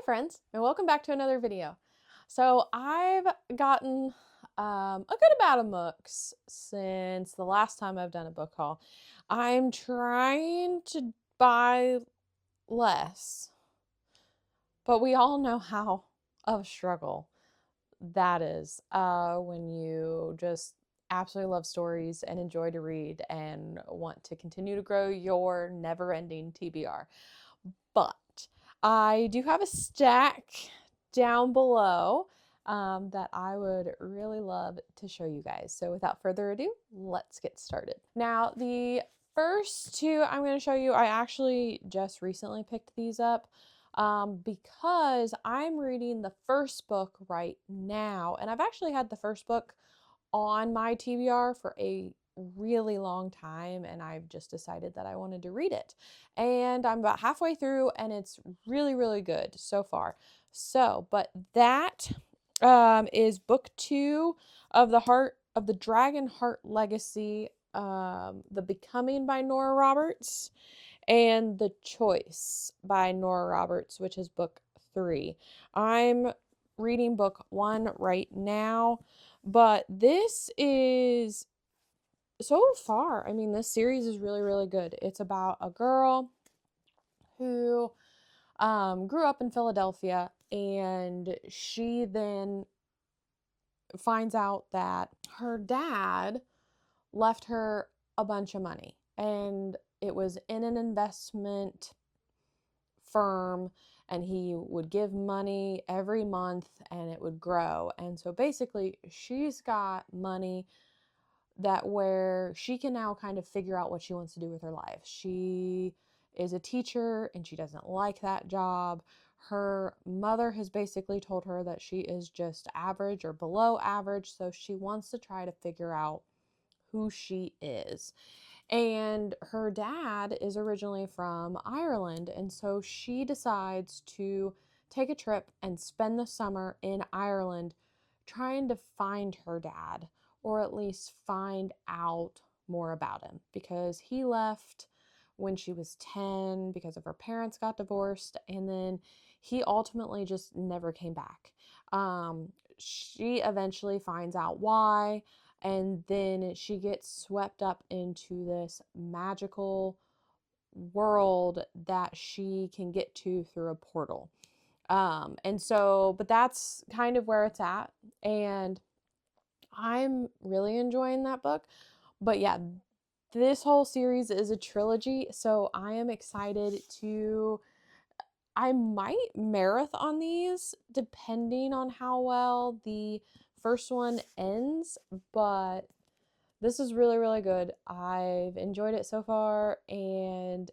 friends, and welcome back to another video. So I've gotten a good amount of books since the last time I've done a book haul. I'm trying to buy less, but we all know how of a struggle that is when you just absolutely love stories and enjoy to read and want to continue to grow your never-ending TBR. But I do have a stack down below that I would really love to show you guys. So without further ado, let's get started. Now, the first two I'm going to show you, I actually just recently picked these up because I'm reading the first book right now. And I've actually had the first book on my TBR for a really long time, and I've just decided that I wanted to read it. And I'm about halfway through, and it's really, really good so far. So, but that is book 2 of the Dragon Heart Legacy, The Becoming by Nora Roberts, and The Choice by Nora Roberts, which is book 3. I'm reading book 1 right now, but this is so far, I mean, this series is really, really good. It's about a girl who grew up in Philadelphia, and she then finds out that her dad left her a bunch of money, and it was in an investment firm, and he would give money every month and it would grow. And so basically she's got money that where she can now kind of figure out what she wants to do with her life. She is a teacher and she doesn't like that job. Her mother has basically told her that she is just average or below average, so she wants to try to figure out who she is. And her dad is originally from Ireland, and so she decides to take a trip and spend the summer in Ireland trying to find her dad, or at least find out more about him, because he left when she was 10 because of her parents got divorced, and then he ultimately just never came back. She eventually finds out why, and then she gets swept up into this magical world that she can get to through a portal. But that's kind of where it's at, and I'm really enjoying that book. But yeah, this whole series is a trilogy, so I am excited to. I might marathon these depending on how well the first one ends, but this is really, really good. I've enjoyed it so far, and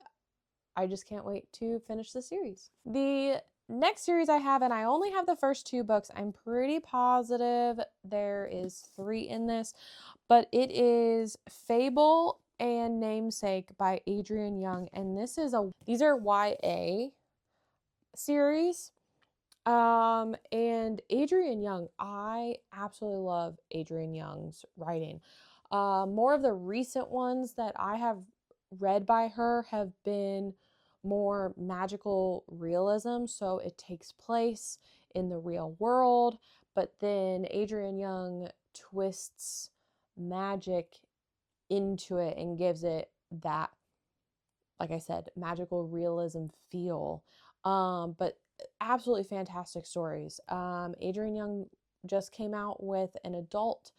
I just can't wait to finish the series. The next series I have, and I only have the first 2 books. I'm pretty positive there is 3 in this, but it is Fable and Namesake by Adrienne Young, and these are YA series. And Adrienne Young, I absolutely love Adrienne Young's writing. More of the recent ones that I have read by her have been more magical realism, so it takes place in the real world, but then Adrienne Young twists magic into it and gives it that, like I said, magical realism feel. But absolutely fantastic stories. Adrienne Young just came out with an adult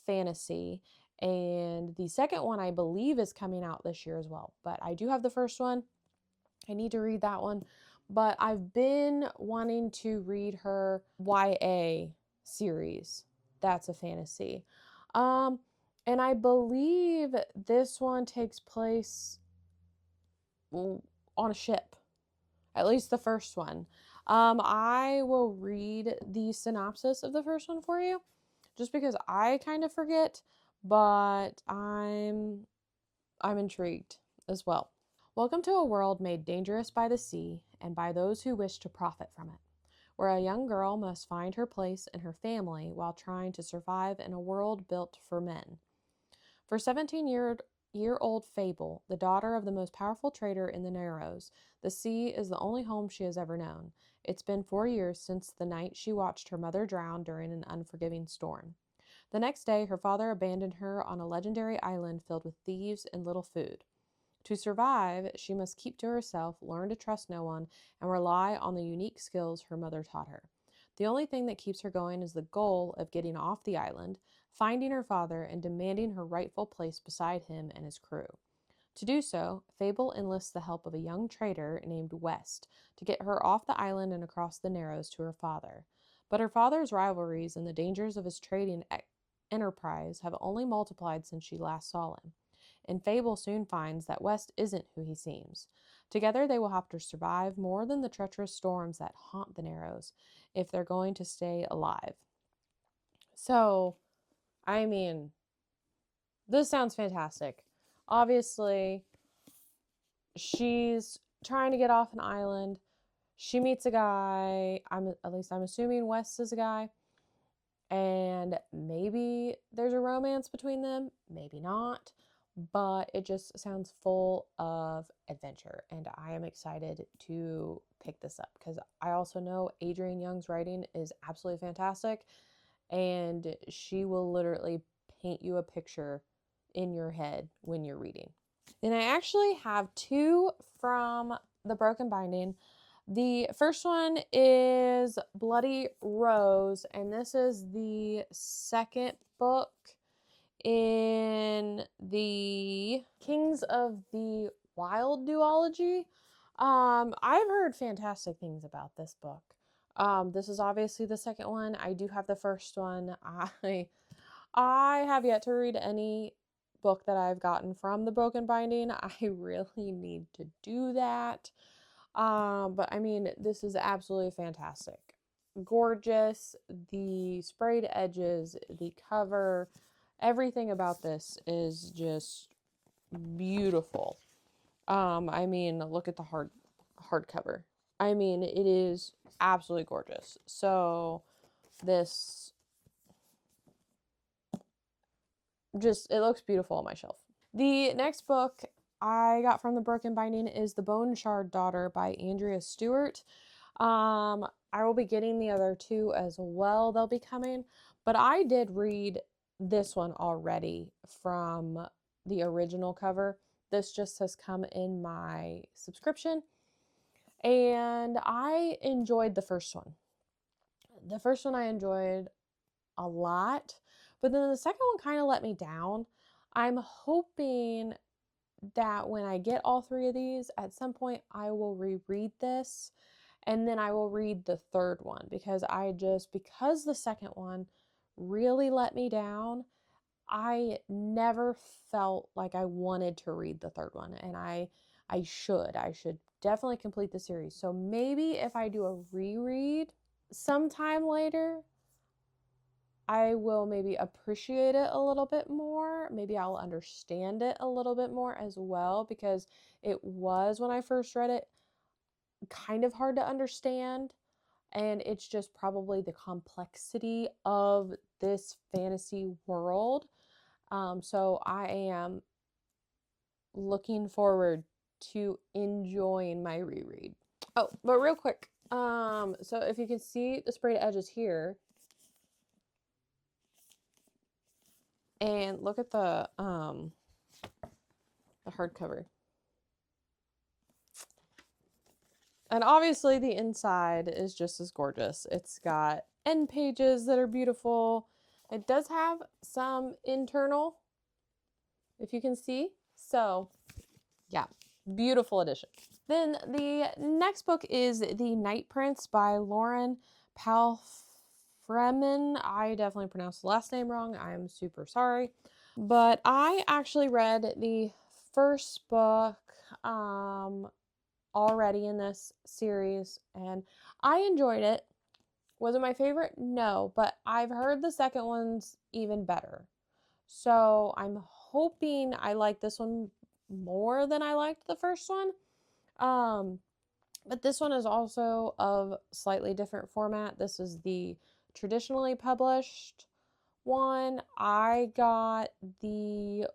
fantasy, and the second one I believe is coming out this year as well. But I do have the first one. I need to read that one. But I've been wanting to read her YA series. That's a fantasy. Um, and I believe this one takes place on a ship, at least the first one. I will read the synopsis of the first one for you, just because I kind of forget, but I'm intrigued as well. Welcome to a world made dangerous by the sea and by those who wish to profit from it, where a young girl must find her place in her family while trying to survive in a world built for men. For 17-year-old Fable, the daughter of the most powerful trader in the Narrows, the sea is the only home she has ever known, It's been 4 years since the night she watched her mother drown during an unforgiving storm. The next day, her father abandoned her on a legendary island filled with thieves and little food. To survive, she must keep to herself, learn to trust no one, and rely on the unique skills her mother taught her. The only thing that keeps her going is the goal of getting off the island, finding her father, and demanding her rightful place beside him and his crew. To do so, Fable enlists the help of a young trader named West to get her off the island and across the Narrows to her father. But her father's rivalries and the dangers of his trading enterprise have only multiplied since she last saw him, and Fable soon finds that West isn't who he seems. Together, they will have to survive more than the treacherous storms that haunt the Narrows if they're going to stay alive. So, I mean, this sounds fantastic. Obviously, she's trying to get off an island. She meets a guy. I'm assuming West is a guy. And maybe there's a romance between them, maybe not, but it just sounds full of adventure, and I am excited to pick this up because I also know Adrienne Young's writing is absolutely fantastic, and she will literally paint you a picture in your head when you're reading. Then I actually have two from the Broken Binding. The first one is Bloody Rose, and this is the second book in the Kings of the Wild duology. I've heard fantastic things about this book. This is obviously the second one. I do have the first one. I have yet to read any book that I've gotten from the Broken Binding. I really need to do that. But I mean, this is absolutely fantastic. Gorgeous. The sprayed edges, the cover, everything about this is just beautiful. I mean, look at the hardcover. I mean, it is absolutely gorgeous. So this it looks beautiful on my shelf. The next book I got from the Broken Binding is The Bone Shard Daughter by Andrea Stewart. I will be getting the other two as well. They'll be coming, but I did read this one already from the original cover. This just has come in my subscription, and I enjoyed the first one. The first one I enjoyed a lot, but then the second one kind of let me down. I'm hoping that when I get all three of these, at some point I will reread this, and then I will read the third one because because the second one really let me down, I never felt like I wanted to read the third one, and I should definitely complete the series. So maybe if I do a reread sometime later, I will maybe appreciate it a little bit more. Maybe I'll understand it a little bit more as well, because it was, when I first read it, kind of hard to understand. And it's just probably the complexity of this fantasy world. So I am looking forward to enjoying my reread. Oh, but real quick. So if you can see the sprayed edges here, and look at the hardcover. And obviously the inside is just as gorgeous. It's got end pages that are beautiful. It does have some internal, if you can see. So yeah, beautiful edition. Then the next book is The Night Prince by Lauren Palfreman. I definitely pronounced the last name wrong. I'm super sorry. But I actually read the first book already in this series, and I enjoyed it. Was it my favorite? No, but I've heard the second one's even better. So I'm hoping I like this one more than I liked the first one. But this one is also of slightly different format. This is the traditionally published one. I got the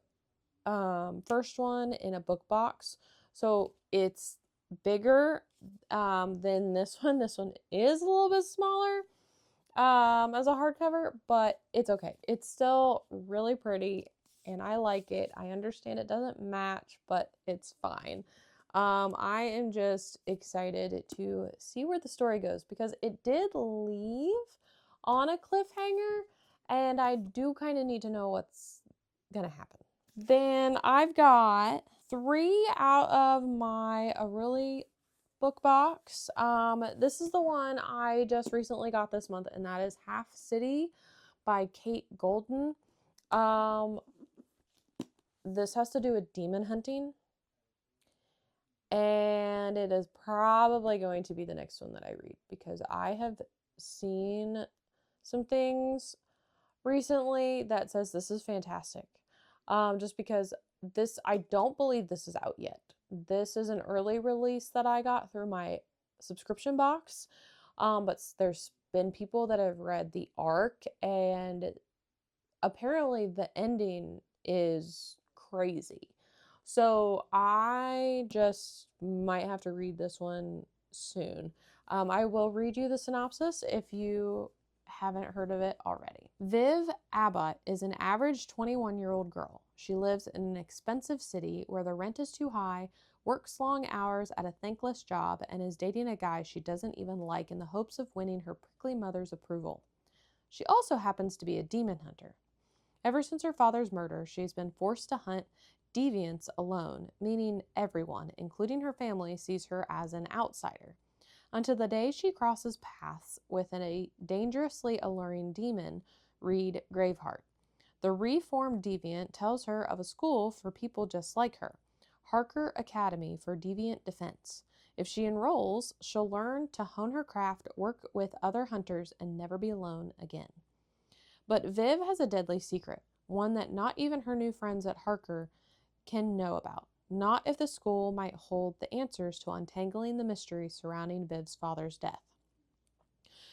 first one in a book box, so it's bigger than this one. This one is a little bit smaller as a hardcover, but it's okay. It's still really pretty and I like it. I understand it doesn't match, but it's fine. I am just excited to see where the story goes because it did leave on a cliffhanger and I do kind of need to know what's gonna happen. Then I've got 3 out of my really book box. This is the one I just recently got this month, and that is Half City by Kate Golden. This has to do with demon hunting, and it is probably going to be the next one that I read because I have seen some things recently that says this is fantastic. Just because I don't believe this is out yet. This is an early release that I got through my subscription box. But there's been people that have read the arc and apparently the ending is crazy. So I just might have to read this one soon. I will read you the synopsis if you haven't heard of it already. Viv Abbott is an average 21-year-old girl. She lives in an expensive city where the rent is too high, works long hours at a thankless job, and is dating a guy she doesn't even like in the hopes of winning her prickly mother's approval. She also happens to be a demon hunter. Ever since her father's murder, she has been forced to hunt deviants alone, meaning everyone, including her family, sees her as an outsider. Until the day she crosses paths with a dangerously alluring demon, Reed Graveheart. The reformed deviant tells her of a school for people just like her, Harker Academy for Deviant Defense. If she enrolls, she'll learn to hone her craft, work with other hunters, and never be alone again. But Viv has a deadly secret, one that not even her new friends at Harker can know about. Not if the school might hold the answers to untangling the mystery surrounding Viv's father's death.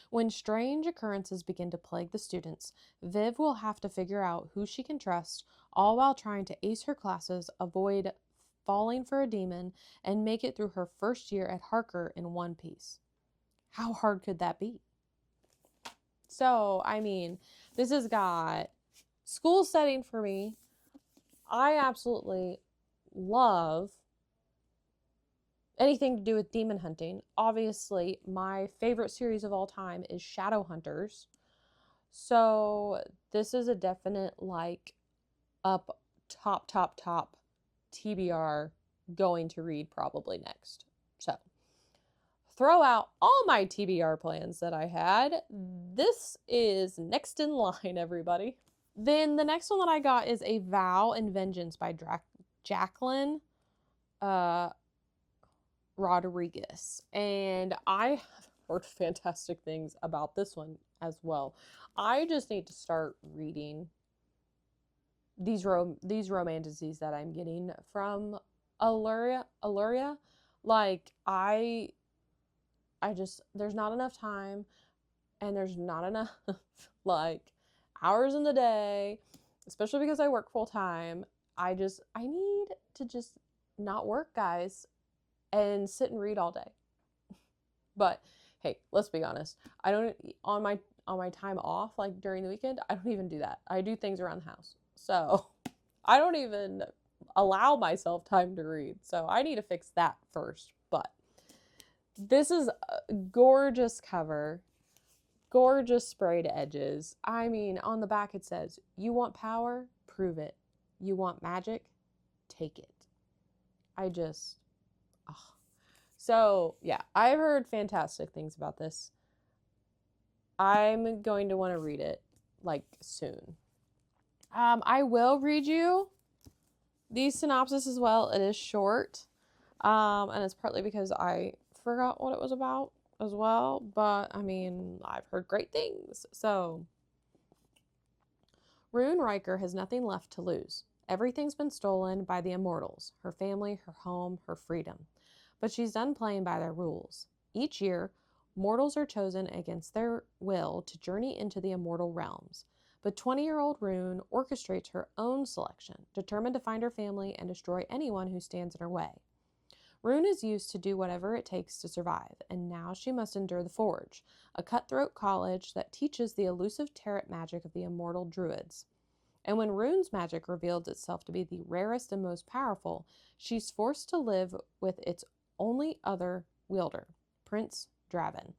When strange occurrences begin to plague the students, Viv will have to figure out who she can trust, all while trying to ace her classes, avoid falling for a demon, and make it through her first year at Harker in one piece. How hard could that be? So, this has got school setting for me. I absolutely love anything to do with demon hunting. Obviously, my favorite series of all time is Shadowhunters. So this is a definite up top TBR going to read probably next. So throw out all my TBR plans that I had. This is next in line, everybody. Then the next one that I got is A Vow and Vengeance by Jacqueline Rodriguez. And I have heard fantastic things about this one as well. I just need to start reading these romantices that I'm getting from Alluria. There's not enough time and there's not enough hours in the day, especially because I work full time. I need to just not work, guys, and sit and read all day. But hey, let's be honest. I don't on my time off, during the weekend, I don't even do that. I do things around the house. So I don't even allow myself time to read. So I need to fix that first. But this is a gorgeous cover. Gorgeous sprayed edges. On the back it says, "You want power? Prove it. You want magic? Take it." So, yeah, I've heard fantastic things about this. I'm going to want to read it, soon. I will read you the synopsis as well. It is short, and it's partly because I forgot what it was about as well, but I've heard great things. So Rune Riker has nothing left to lose. Everything's been stolen by the Immortals, her family, her home, her freedom. But she's done playing by their rules. Each year, mortals are chosen against their will to journey into the immortal realms. But 20-year-old Rune orchestrates her own selection, determined to find her family and destroy anyone who stands in her way. Rune is used to do whatever it takes to survive, and now she must endure the Forge, a cutthroat college that teaches the elusive tarot magic of the immortal druids. And when Rune's magic reveals itself to be the rarest and most powerful, she's forced to live with its only other wielder, Prince Draven.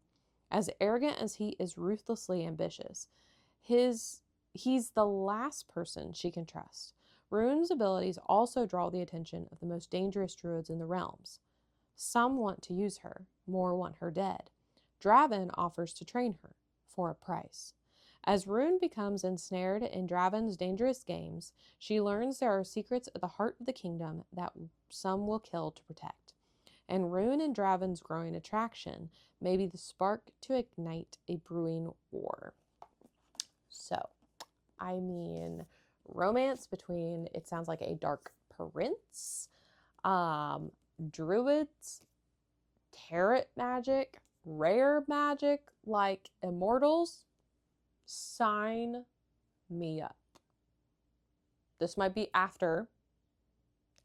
As arrogant as he is ruthlessly ambitious, he's the last person she can trust. Rune's abilities also draw the attention of the most dangerous druids in the realms. Some want to use her, more want her dead. Draven offers to train her, for a price. As Rune becomes ensnared in Draven's dangerous games, she learns there are secrets at the heart of the kingdom that some will kill to protect. And Rune and Draven's growing attraction may be the spark to ignite a brewing war. So, I mean, romance between, it sounds like a dark prince, druids, tarot magic, rare magic, like immortals. Sign me up. This might be after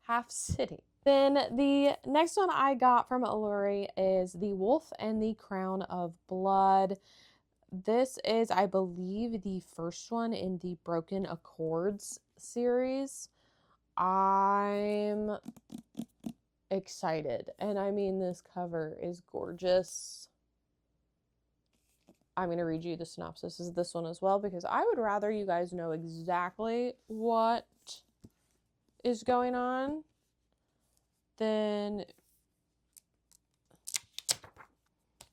Half City. Then the next one I got from Alluri is The Wolf and the Crown of Blood. This is, I believe, the first one in the Broken Accords series. I'm excited. And I mean, this cover is gorgeous. I'm going to read you the synopsis of this one as well, because I would rather you guys know exactly what is going on than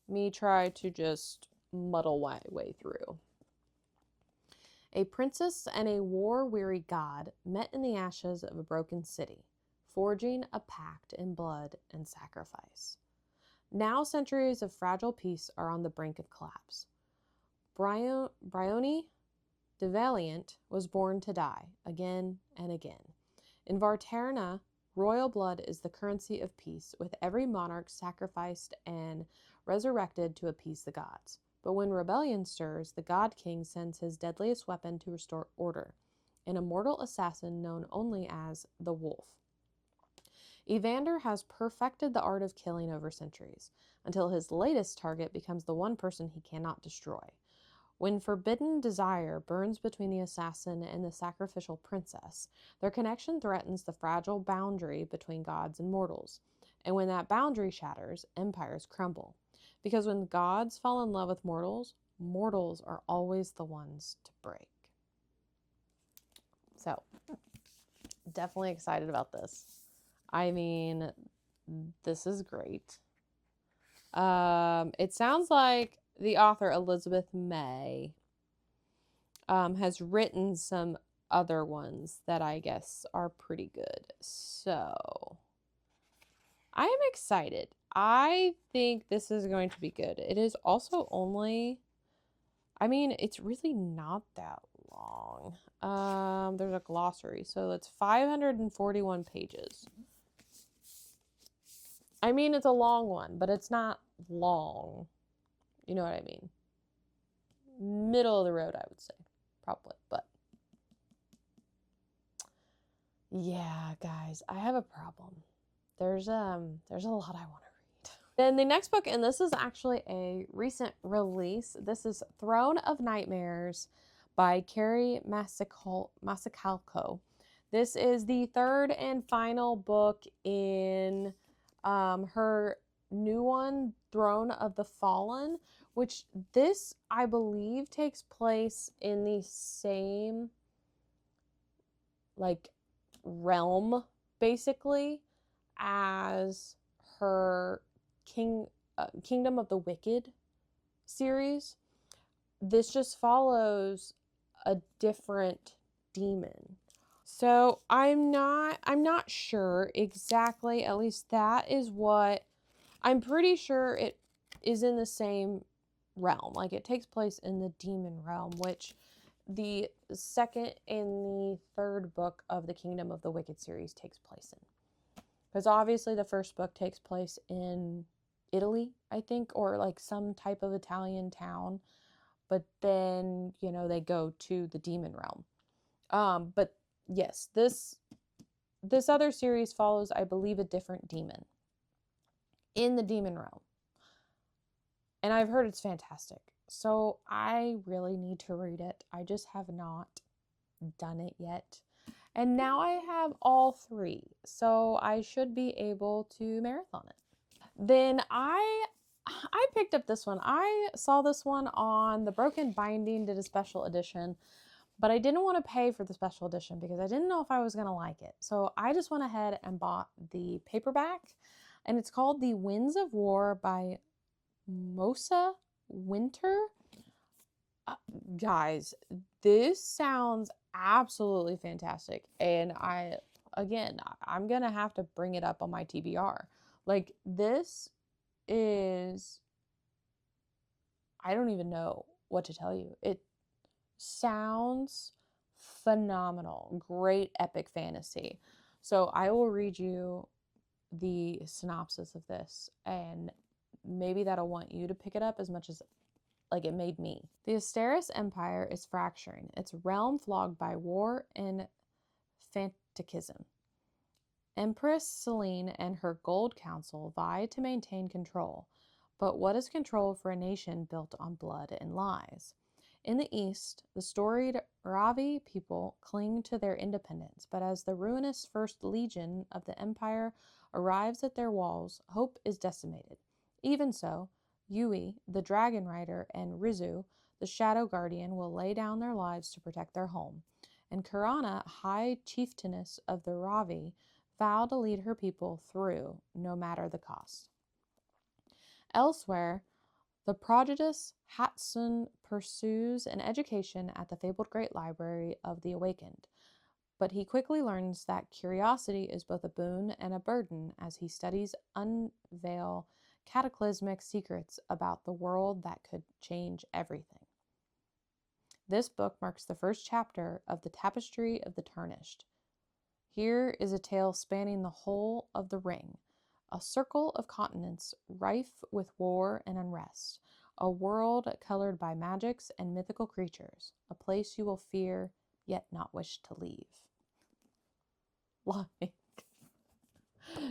me try to just muddle my way through. A princess and a war-weary god met in the ashes of a broken city, forging a pact in blood and sacrifice. Now centuries of fragile peace are on the brink of collapse. Bryony the Valiant was born to die, again and again. In Varterna, royal blood is the currency of peace, with every monarch sacrificed and resurrected to appease the gods. But when rebellion stirs, the God King sends his deadliest weapon to restore order, an immortal assassin known only as the Wolf. Evander has perfected the art of killing over centuries, until his latest target becomes the one person he cannot destroy. When forbidden desire burns between the assassin and the sacrificial princess, their connection threatens the fragile boundary between gods and mortals. And when that boundary shatters, empires crumble. Because when gods fall in love with mortals, mortals are always the ones to break. So, definitely excited about this. I mean, this is great. It sounds like the author, Elizabeth May, has written some other ones that I guess are pretty good. So, I am excited. I think this is going to be good. It is also only, I mean, it's really not that long. There's a glossary, so it's 541 pages. I mean, it's a long one, but it's not long. You know what I mean? Middle of the road, I would say, probably. But yeah, guys, I have a problem. There's a lot I want to read. Then the next book, and this is actually a recent release. This is Throne of Nightmares by Carrie Masicalco. This is the third and final book in her new one, Throne of the Fallen, which this, I believe, takes place in the same, like, realm, basically, as her Kingdom of the Wicked series. This just follows a different demon. So I'm not sure exactly, at least that is what, I'm pretty sure it is in the same realm. Like, it takes place in the demon realm, which the second and the third book of the Kingdom of the Wicked series takes place in. Because obviously the first book takes place in Italy, I think, or like some type of Italian town. But then, you know, they go to the demon realm. But yes, this other series follows, I believe, a different demon. in the demon realm. And I've heard it's fantastic. So I really need to read it. I just have not done it yet. And now I have all 3. So I should be able to marathon it. Then I picked up this one. I saw this one on the Broken Binding, did a special edition, but I didn't want to pay for the special edition because I didn't know if I was going to like it. So I just went ahead and bought the paperback, and it's called The Winds of War by Mosa Winter. Guys, this sounds absolutely fantastic. And I'm going to have to bring it up on my TBR. Like, this is, I don't even know what to tell you. It sounds phenomenal. Great epic fantasy. So I will read you the synopsis of this, and maybe that'll want you to pick it up as much as like it made me. The Asteris Empire is fracturing, its realm flogged by war and fanaticism. Empress Selene and her Gold Council vie to maintain control. But what is control for a nation built on blood and lies? In the east, the storied Ravi people cling to their independence, but as the ruinous First Legion of the Empire arrives at their walls, hope is decimated. Even so, Yui, the Dragon Rider, and Rizu, the Shadow Guardian, will lay down their lives to protect their home. And Karana, High Chieftainess of the Ravi, vow to lead her people through, no matter the cost. Elsewhere, the prodigious Hatsun pursues an education at the fabled Great Library of the Awakened, but he quickly learns that curiosity is both a boon and a burden as he studies unveil cataclysmic secrets about the world that could change everything. This book marks the first chapter of the Tapestry of the Tarnished. Here is a tale spanning the whole of the ring, a circle of continents rife with war and unrest, a world colored by magics and mythical creatures, a place you will fear yet not wish to leave. Like,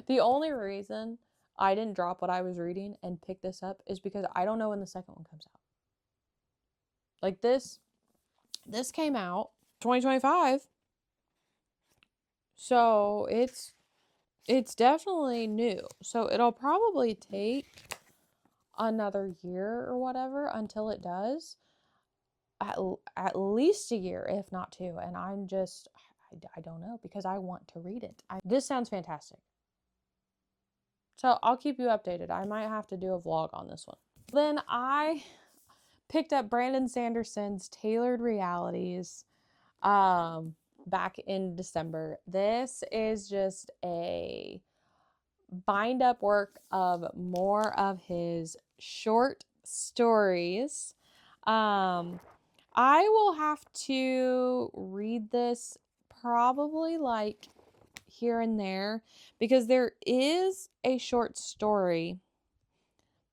the only reason I didn't drop what I was reading and pick this up is because I don't know when the second one comes out. Like, this came out 2025. So it's definitely new. So it'll probably take another year or whatever until it does. At least a year, if not 2. And I don't know, because I want to read it. This sounds fantastic. So I'll keep you updated. I might have to do a vlog on this one. Then I picked up Brandon Sanderson's Tailored Realities back in December. This is just a bind up work of more of his short stories. I will have to read this probably like here and there, because there is a short story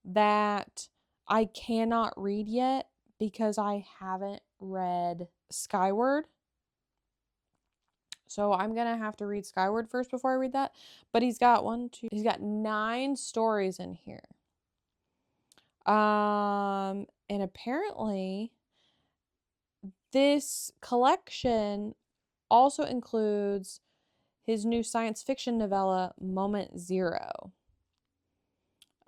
that I cannot read yet because I haven't read Skyward. So I'm going to have to read Skyward first before I read that. But he's got he's got 9 stories in here. And apparently this collection also includes his new science fiction novella, Moment Zero.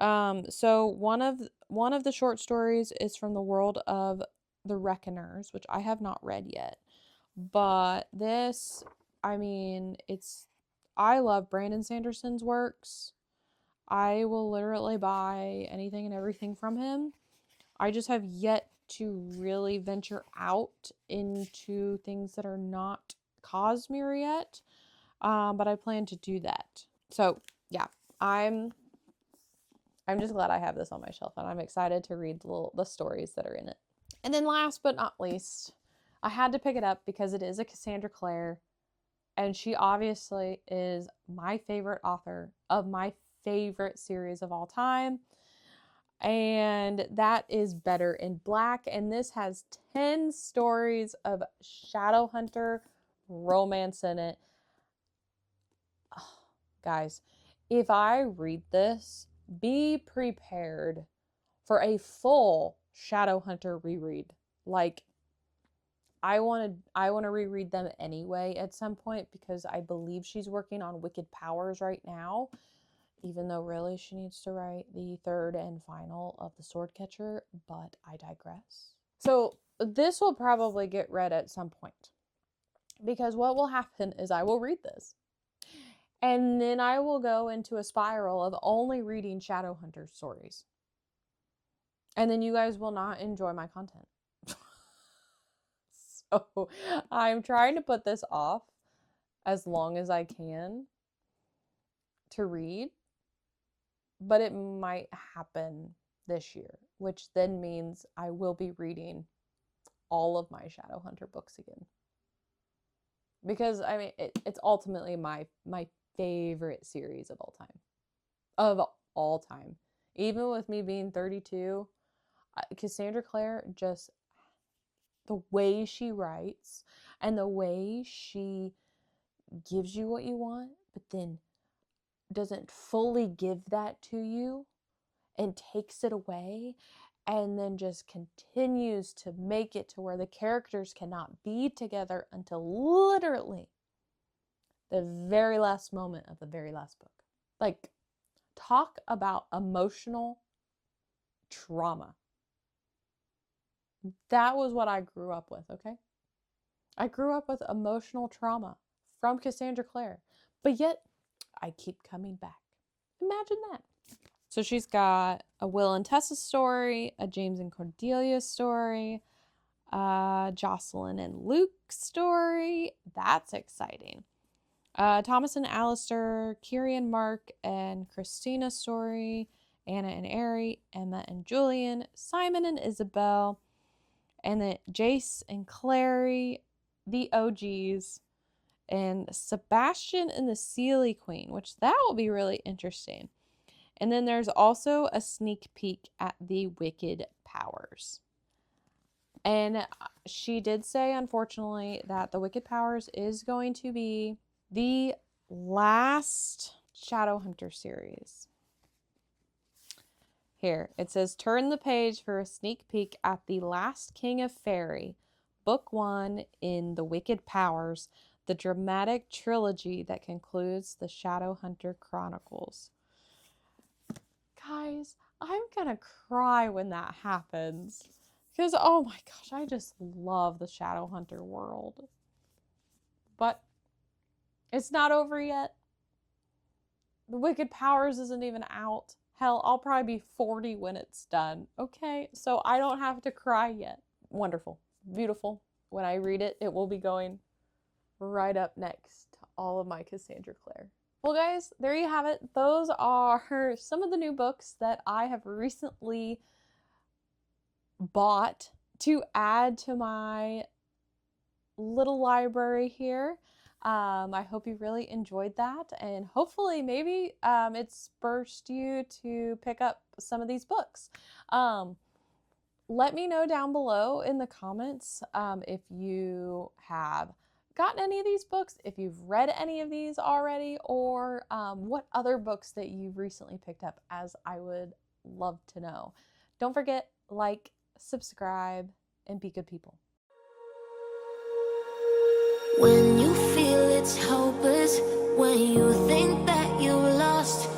So one of the short stories is from the world of the Reckoners, which I have not read yet. But this, I mean, I love Brandon Sanderson's works. I will literally buy anything and everything from him. I just have yet to really venture out into things that are not Cosmere yet. But I plan to do that. So yeah, I'm just glad I have this on my shelf, and I'm excited to read the stories that are in it. And then last but not least, I had to pick it up because it is a Cassandra Clare, and she obviously is my favorite author of my favorite series of all time. And that is Better in Black. And this has 10 stories of Shadowhunter romance in it. Oh, guys, if I read this, be prepared for a full Shadowhunter reread. Like, I want to reread them anyway at some point, because I believe she's working on Wicked Powers right now, even though really she needs to write the third and final of the Swordcatcher, but I digress. So this will probably get read at some point, because what will happen is I will read this, and then I will go into a spiral of only reading Shadowhunter stories. And then you guys will not enjoy my content. So I'm trying to put this off as long as I can to read, but it might happen this year, which then means I will be reading all of my Shadowhunter books again. Because, I mean, it's ultimately my favorite series of all time. Of all time. Even with me being 32, Cassandra Clare, just the way she writes and the way she gives you what you want, but then doesn't fully give that to you and takes it away, and then just continues to make it to where the characters cannot be together until literally the very last moment of the very last book. Like, talk about emotional trauma. That was what I grew up with, okay? I grew up with emotional trauma from Cassandra Clare, but yet I keep coming back. Imagine that. So she's got a Will and Tessa story, a James and Cordelia story, a Jocelyn and Luke story. That's exciting. Thomas and Alistair, Kiri and Mark and Christina story, Anna and Ari, Emma and Julian, Simon and Isabel, and then Jace and Clary, the OGs, and Sebastian and the Sealy Queen, which that will be really interesting. And then there's also a sneak peek at the Wicked Powers. And she did say, unfortunately, that the Wicked Powers is going to be the last Shadowhunter series. Here, it says, turn the page for a sneak peek at The Last King of Fairy, Book 1 in The Wicked Powers, the dramatic trilogy that concludes the Shadowhunter Chronicles. Guys, I'm gonna cry when that happens. Because, oh my gosh, I just love the Shadowhunter world. But it's not over yet. The Wicked Powers isn't even out. Hell, I'll probably be 40 when it's done. Okay, so I don't have to cry yet. Wonderful. Beautiful. When I read it, it will be going right up next to all of my Cassandra Clare. Well, guys, there you have it. Those are some of the new books that I have recently bought to add to my little library here. I hope you really enjoyed that, and hopefully maybe it spurs you to pick up some of these books. Let me know down below in the comments if you have gotten any of these books, if you've read any of these already, or what other books that you've recently picked up, as I would love to know. Don't forget, like, subscribe, and be good people. When you feel it's hopeless, when you think that you lost,